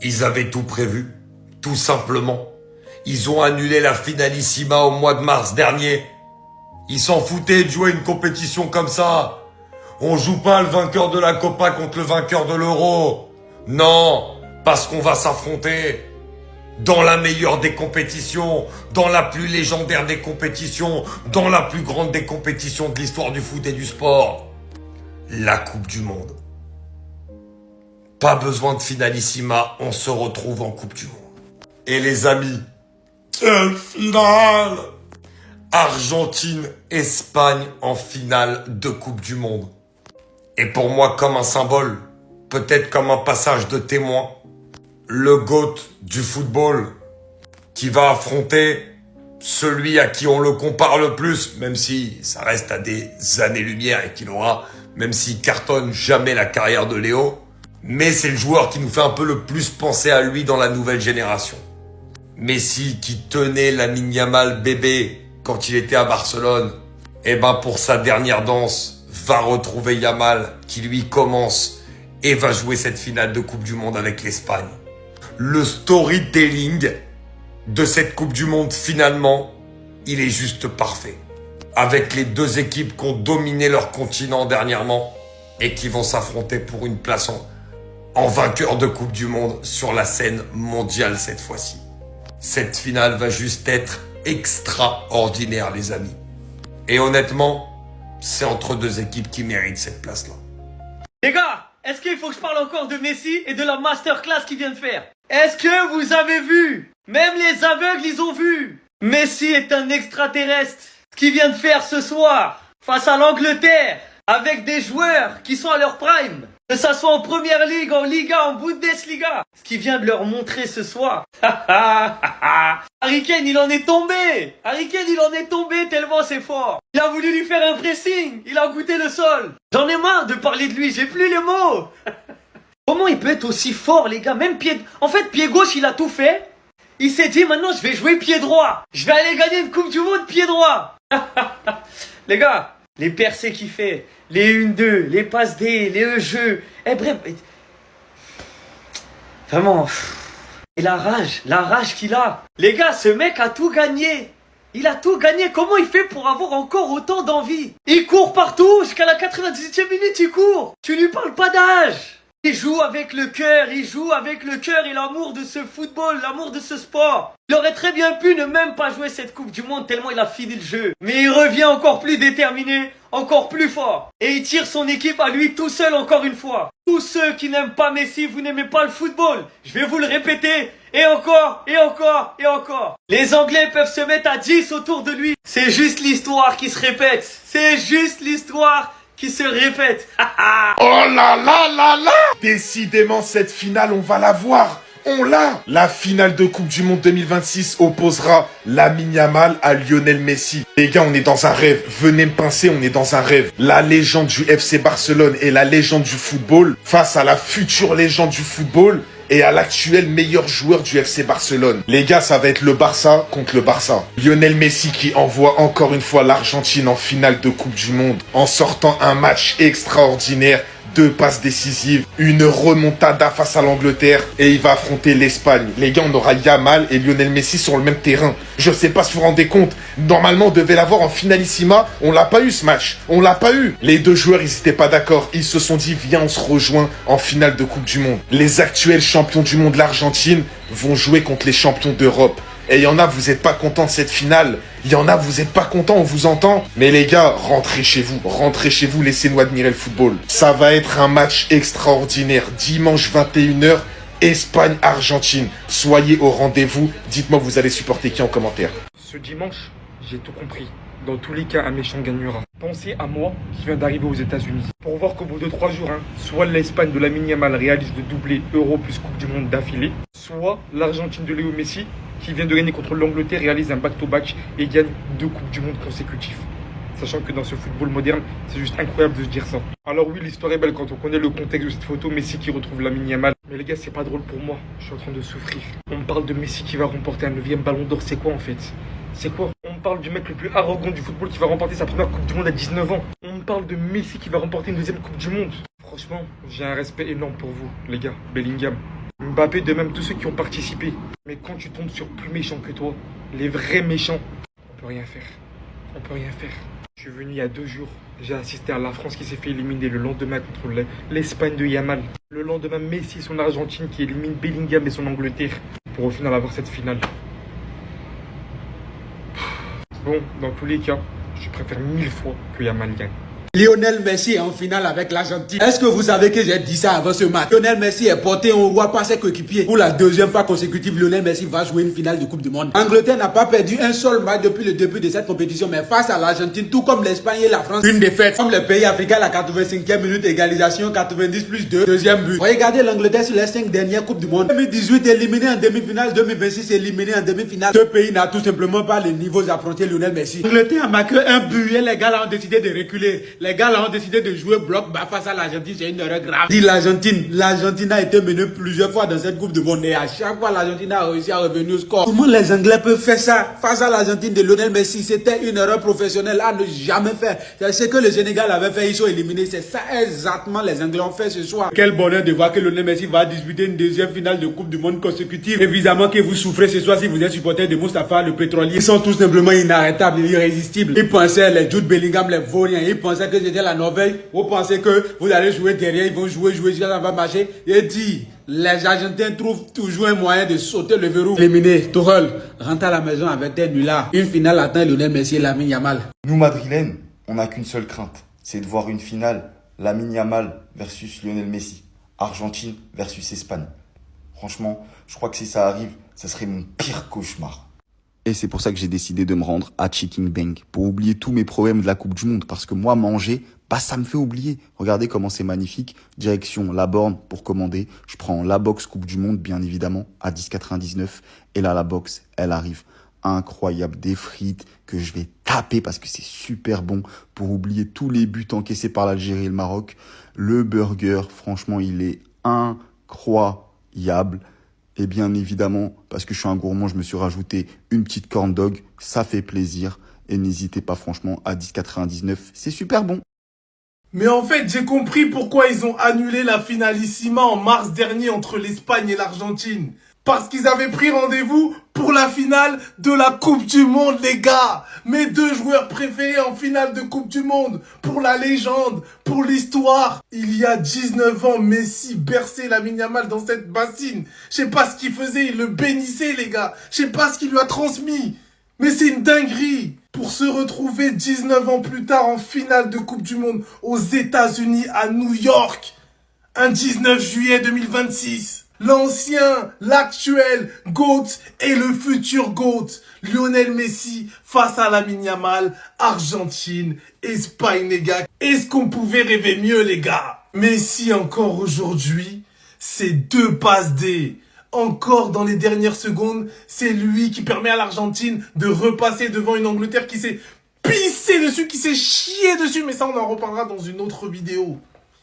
Ils avaient tout prévu, tout simplement. Ils ont annulé la finalissima au mois de mars dernier. Ils s'en foutaient de jouer une compétition comme ça. On joue pas le vainqueur de la Copa contre le vainqueur de l'Euro. Non, parce qu'on va s'affronter dans la meilleure des compétitions, dans la plus légendaire des compétitions, dans la plus grande des compétitions de l'histoire du foot et du sport. La Coupe du Monde. Pas besoin de finalissima, on se retrouve en Coupe du Monde. Et les amis, quelle finale! Argentine-Espagne en finale de Coupe du Monde. Et pour moi, comme un symbole, peut-être comme un passage de témoin, le GOAT du football qui va affronter celui à qui on le compare le plus, même si ça reste à des années-lumière et qu'il aura, même s'il cartonne jamais la carrière de Léo, mais c'est le joueur qui nous fait un peu le plus penser à lui dans la nouvelle génération. Messi qui tenait Lamine Yamal bébé quand il était à Barcelone, et ben pour sa dernière danse, va retrouver Yamal qui lui commence et va jouer cette finale de Coupe du Monde avec l'Espagne. Le storytelling de cette Coupe du Monde, finalement, il est juste parfait. Avec les deux équipes qui ont dominé leur continent dernièrement et qui vont s'affronter pour une place en vainqueur de Coupe du Monde sur la scène mondiale cette fois-ci. Cette finale va juste être extraordinaire, les amis. Et honnêtement, c'est entre deux équipes qui méritent cette place-là. Les gars, est-ce qu'il faut que je parle encore de Messi et de la masterclass qu'il vient de faire? Est-ce que vous avez vu? Même les aveugles, ils ont vu. Messi est un extraterrestre. Ce qu'il vient de faire ce soir, face à l'Angleterre, avec des joueurs qui sont à leur prime. Que ça soit en Première Ligue, en Liga, en Bundesliga. Ce qu'il vient de leur montrer ce soir. Harry Kane, il en est tombé. Harry Kane, il en est tombé tellement c'est fort. Il a voulu lui faire un pressing. Il a goûté le sol. J'en ai marre de parler de lui. J'ai plus les mots. Comment il peut être aussi fort, les gars? Même pied... En fait, pied gauche, il a tout fait. Il s'est dit, maintenant, je vais jouer pied droit. Je vais aller gagner une Coupe du Monde pied droit. Les gars, les percées qu'il fait, les 1-2, les passes D, les jeux. Bref. Vraiment. Et la rage qu'il a. Les gars, ce mec a tout gagné. Il a tout gagné. Comment il fait pour avoir encore autant d'envie? Il court partout. Jusqu'à la 98e minute, il court. Tu lui parles pas d'âge. Il joue avec le cœur, et l'amour de ce football, l'amour de ce sport. Il aurait très bien pu ne même pas jouer cette Coupe du Monde tellement il a fini le jeu. Mais il revient encore plus déterminé, encore plus fort. Et il tire son équipe à lui tout seul encore une fois. Tous ceux qui n'aiment pas Messi, vous n'aimez pas le football. Je vais vous le répéter, et encore, et encore, et encore. Les Anglais peuvent se mettre à 10 autour de lui. C'est juste l'histoire qui se répète. C'est juste l'histoire qui se répète. Oh là là là là! Décidément, cette finale, on va la voir. On l'a! La finale de Coupe du Monde 2026 opposera Lamine Yamal à Lionel Messi. Les gars, on est dans un rêve. Venez me pincer, on est dans un rêve. La légende du FC Barcelone et la légende du football face à la future légende du football et à l'actuel meilleur joueur du FC Barcelone. Les gars, ça va être le Barça contre le Barça. Lionel Messi qui envoie encore une fois l'Argentine en finale de Coupe du Monde en sortant un match extraordinaire. 2 passes décisives, une remontada face à l'Angleterre et il va affronter l'Espagne. Les gars, on aura Yamal et Lionel Messi sur le même terrain. Je sais pas si vous vous rendez compte. Normalement, on devait l'avoir en finalissima. On l'a pas eu ce match. On l'a pas eu. Les deux joueurs, ils étaient pas d'accord. Ils se sont dit, viens, on se rejoint en finale de Coupe du Monde. Les actuels champions du monde, l'Argentine, vont jouer contre les champions d'Europe. Et il y en a, vous êtes pas contents de cette finale. Il y en a, vous êtes pas contents, on vous entend. Mais les gars, rentrez chez vous, laissez-nous admirer le football. Ça va être un match extraordinaire. Dimanche 21h, Espagne-Argentine. Soyez au rendez-vous. Dites-moi, vous allez supporter qui en commentaire. Ce dimanche, j'ai tout compris. Dans tous les cas, un méchant gagnera. Pensez à moi qui viens d'arriver aux États-Unis. Pour voir qu'au bout de 3 jours, soit l'Espagne de Lamine Yamal réalise le doublé Euro plus Coupe du Monde d'affilée, soit l'Argentine de Léo Messi qui vient de gagner contre l'Angleterre réalise un back-to-back et gagne 2 Coupes du Monde consécutifs. Sachant que dans ce football moderne, c'est juste incroyable de se dire ça. Alors oui, l'histoire est belle quand on connaît le contexte de cette photo, Messi qui retrouve Lamine Yamal. Mais les gars, c'est pas drôle pour moi, je suis en train de souffrir. On me parle de Messi qui va remporter un 9e ballon d'or, c'est quoi en fait? C'est quoi? On me parle du mec le plus arrogant du football qui va remporter sa première Coupe du Monde à 19 ans. On me parle de Messi qui va remporter une 2e Coupe du Monde. Franchement, j'ai un respect énorme pour vous, les gars. Bellingham, Mbappé, de même tous ceux qui ont participé. Mais quand tu tombes sur plus méchants que toi, les vrais méchants, on peut rien faire. On peut rien faire. Je suis venu il y a 2 jours. J'ai assisté à la France qui s'est fait éliminer le lendemain contre l'Espagne de Yamal. Le lendemain, Messi et son Argentine qui élimine Bellingham et son Angleterre. Pour au final avoir cette finale. Bon, dans tous les cas, je préfère 1000 fois que Yamal gagne. Lionel Messi est en finale avec l'Argentine. Est-ce que vous savez que j'ai dit ça avant ce match? Lionel Messi est porté en roi par ses coéquipiers. Pour la 2e fois consécutive, Lionel Messi va jouer une finale de Coupe du Monde. L'Angleterre n'a pas perdu un seul match depuis le début de cette compétition, mais face à l'Argentine, tout comme l'Espagne et la France, une défaite. Comme le pays africain, la 85e minute, égalisation, 90 plus 2, deuxième but. Regardez l'Angleterre sur les 5 dernières Coupes du Monde. 2018 éliminé en demi-finale, 2026 éliminé en demi-finale. Ce pays n'a tout simplement pas les niveaux affrontés Lionel Messi. L'Angleterre a marqué un but et les gars là ont décidé de reculer. Les gars là ont décidé de jouer bloc bas face à l'Argentine, c'est une erreur grave. Dit l'Argentine a été menée plusieurs fois dans cette Coupe du Monde et à chaque fois l'Argentine a réussi à revenir au score. Comment les Anglais peuvent faire ça face à l'Argentine de Lionel Messi? C'était une erreur professionnelle à ne jamais faire. C'est ce que le Sénégal avait fait, ils sont éliminés. C'est ça exactement les Anglais ont fait ce soir. Quel bonheur de voir que Lionel Messi va disputer une 2e finale de Coupe du Monde consécutive. Évidemment que vous souffrez ce soir si vous êtes supporter de Moustapha le pétrolier. Ils sont tout simplement inarrêtables, irrésistibles. Ils pensaient, les Jude Bellingham, les Vauriens, ils pensaient que c'était la Norvège. Vous pensez que vous allez jouer derrière, ils vont jouer, ça va marcher. Et dit, les Argentins trouvent toujours un moyen de sauter le verrou. Éliminé, Tourelle, rentre à la maison avec tes nullards. Une finale attend Lionel Messi et Lamine Yamal. Nous, Madrilènes, on n'a qu'une seule crainte, c'est de voir une finale, Lamine Yamal versus Lionel Messi, Argentine versus Espagne. Franchement, je crois que si ça arrive, ça serait mon pire cauchemar. Et c'est pour ça que j'ai décidé de me rendre à Chicken Bang, pour oublier tous mes problèmes de la Coupe du Monde, parce que moi, manger, ça me fait oublier. Regardez comment c'est magnifique. Direction la borne pour commander. Je prends la box Coupe du Monde, bien évidemment, à 10,99. Et là, la box, elle arrive. Incroyable. Des frites que je vais taper parce que c'est super bon pour oublier tous les buts encaissés par l'Algérie et le Maroc. Le burger, franchement, il est incroyable. Et bien évidemment, parce que je suis un gourmand, je me suis rajouté une petite corn dog. Ça fait plaisir. Et n'hésitez pas, franchement, à 10,99. C'est super bon. Mais en fait, j'ai compris pourquoi ils ont annulé la finalissima en mars dernier entre l'Espagne et l'Argentine. Parce qu'ils avaient pris rendez-vous pour la finale de la Coupe du Monde, les gars. Mes 2 joueurs préférés en finale de Coupe du Monde. Pour la légende, pour l'histoire. Il y a 19 ans, Messi berçait Lamine Yamal dans cette bassine. Je sais pas ce qu'il faisait, il le bénissait, les gars. Je sais pas ce qu'il lui a transmis. Mais c'est une dinguerie. Pour se retrouver 19 ans plus tard en finale de Coupe du Monde aux États-Unis à New York. Un 19 juillet 2026. L'ancien, l'actuel GOAT et le futur GOAT. Lionel Messi face à Lamine Yamal, Argentine, Espagne, les gars. Est-ce qu'on pouvait rêver mieux, les gars? Messi encore aujourd'hui, c'est 2 passes D. Encore dans les dernières secondes, c'est lui qui permet à l'Argentine de repasser devant une Angleterre qui s'est pissé dessus, qui s'est chié dessus. Mais ça, on en reparlera dans une autre vidéo.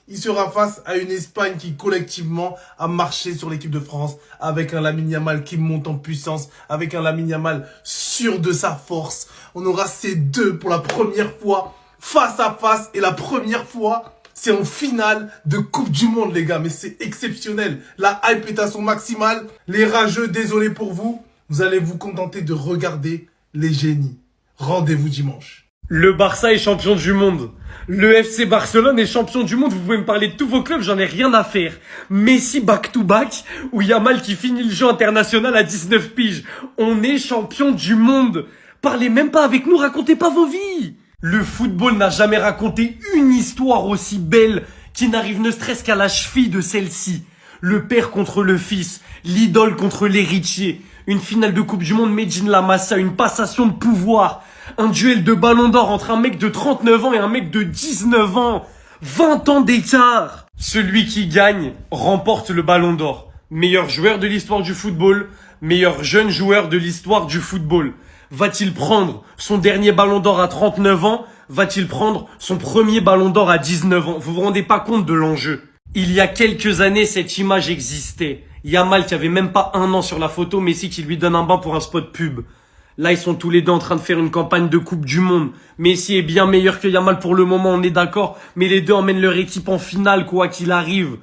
Il sera face à une Espagne qui, collectivement, a marché sur l'équipe de France avec un Lamine Yamal qui monte en puissance, avec un Lamine Yamal sûr de sa force. On aura ces deux pour la première fois, face à face, et la première fois... c'est en finale de Coupe du Monde, les gars. Mais c'est exceptionnel. La hype est à son maximal. Les rageux, désolé pour vous. Vous allez vous contenter de regarder les génies. Rendez-vous dimanche. Le Barça est champion du monde. Le FC Barcelone est champion du monde. Vous pouvez me parler de tous vos clubs, j'en ai rien à faire. Messi back-to-back ou Yamal qui finit le jeu international à 19 piges. On est champion du monde. Parlez même pas avec nous, racontez pas vos vies. Le football n'a jamais raconté une histoire aussi belle qui n'arrive ne serait-ce qu'à la cheville de celle-ci. Le père contre le fils, l'idole contre l'héritier, une finale de Coupe du Monde made in la Massa, une passation de pouvoir, un duel de ballon d'or entre un mec de 39 ans et un mec de 19 ans, 20 ans d'écart. Celui qui gagne remporte le ballon d'or. Meilleur joueur de l'histoire du football, meilleur jeune joueur de l'histoire du football. Va-t-il prendre son dernier ballon d'or à 39 ans? Va-t-il prendre son premier ballon d'or à 19 ans? Vous vous rendez pas compte de l'enjeu? Il y a quelques années, cette image existait. Yamal qui avait même pas 1 an sur la photo, Messi qui lui donne un bain pour un spot pub. Là, ils sont tous les deux en train de faire une campagne de Coupe du Monde. Messi est bien meilleur que Yamal pour le moment, on est d'accord. Mais les deux emmènent leur équipe en finale, quoi qu'il arrive.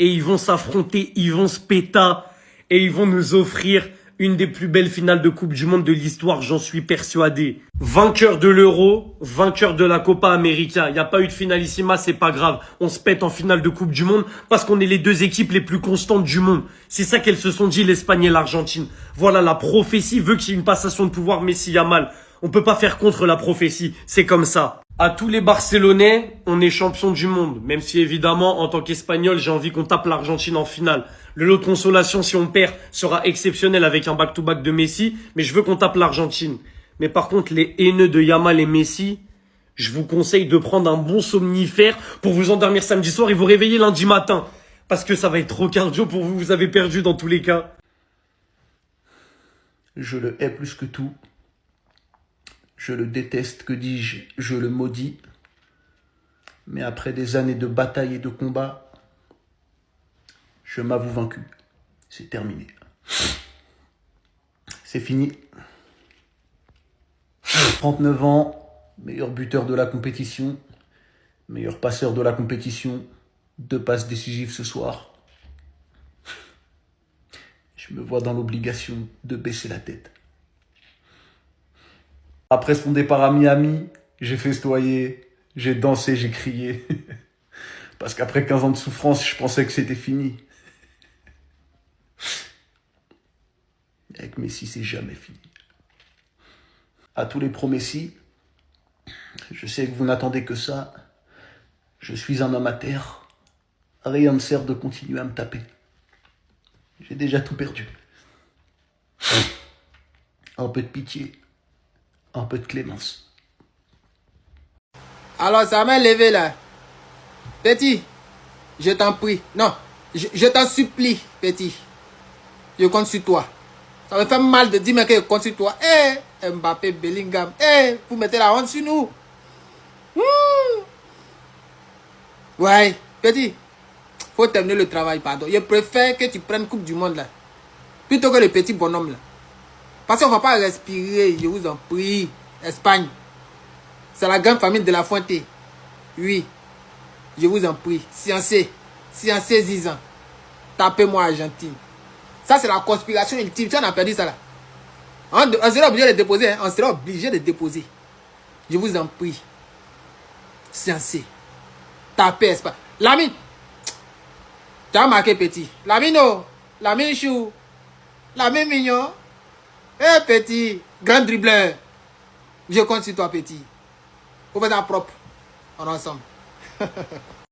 Et ils vont s'affronter, ils vont se péta. Et ils vont nous offrir une des plus belles finales de Coupe du Monde de l'histoire, j'en suis persuadé. Vainqueur de l'Euro, vainqueur de la Copa América. Il n'y a pas eu de finalissima, c'est pas grave. On se pète en finale de Coupe du Monde parce qu'on est les deux équipes les plus constantes du monde. C'est ça qu'elles se sont dit, l'Espagne et l'Argentine. Voilà, la prophétie veut qu'il y ait une passation de pouvoir Messi-Yamal. On peut pas faire contre la prophétie, c'est comme ça. À tous les Barcelonais, on est champion du monde. Même si évidemment, en tant qu'Espagnol, j'ai envie qu'on tape l'Argentine en finale. Le lot de consolation, si on perd, sera exceptionnel avec un back-to-back de Messi. Mais je veux qu'on tape l'Argentine. Mais par contre, les haineux de Yamal et Messi, je vous conseille de prendre un bon somnifère pour vous endormir samedi soir et vous réveiller lundi matin. Parce que ça va être trop cardio pour vous, vous avez perdu dans tous les cas. Je le hais plus que tout. Je le déteste, que dis-je, je le maudis. Mais après des années de bataille et de combat, je m'avoue vaincu. C'est terminé. C'est fini. 39 ans, meilleur buteur de la compétition, meilleur passeur de la compétition, 2 passes décisives ce soir. Je me vois dans l'obligation de baisser la tête. Après son départ à Miami, j'ai festoyé, j'ai dansé, j'ai crié. Parce qu'après 15 ans de souffrance, je pensais que c'était fini. Avec Messi, c'est jamais fini. À tous les pro-Messi, je sais que vous n'attendez que ça. Je suis un homme à terre. Rien ne sert de continuer à me taper. J'ai déjà tout perdu. Un peu de pitié. Un peu de clémence. Alors, ça m'a levé là. Petit, je t'en prie. Non, je t'en supplie, petit. Je compte sur toi. Ça me fait mal de dire mais que je compte sur toi. Mbappé, Bellingham. Vous mettez la honte sur nous. Ouais, petit. Faut terminer le travail, pardon. Je préfère que tu prennes Coupe du Monde là. Plutôt que le petit bonhomme là. Parce qu'on ne va pas respirer, je vous en prie. Espagne. C'est la grande famille de la Fuente. Oui. Je vous en prie. Sciencé. Sciencé 10 ans. Tapez-moi Argentine. Ça, c'est la conspiration ultime. Tu en as perdu ça là. On sera obligé de déposer. Hein? On sera obligé de déposer. Je vous en prie. Sciencé. Tapez Espagne. Lamine. Tu as marqué petit. Lamine, oh. Lamine chou. Lamine mignon. Petit, grand dribbleur. Je compte sur toi, petit. Faut faire ça propre. On est ensemble.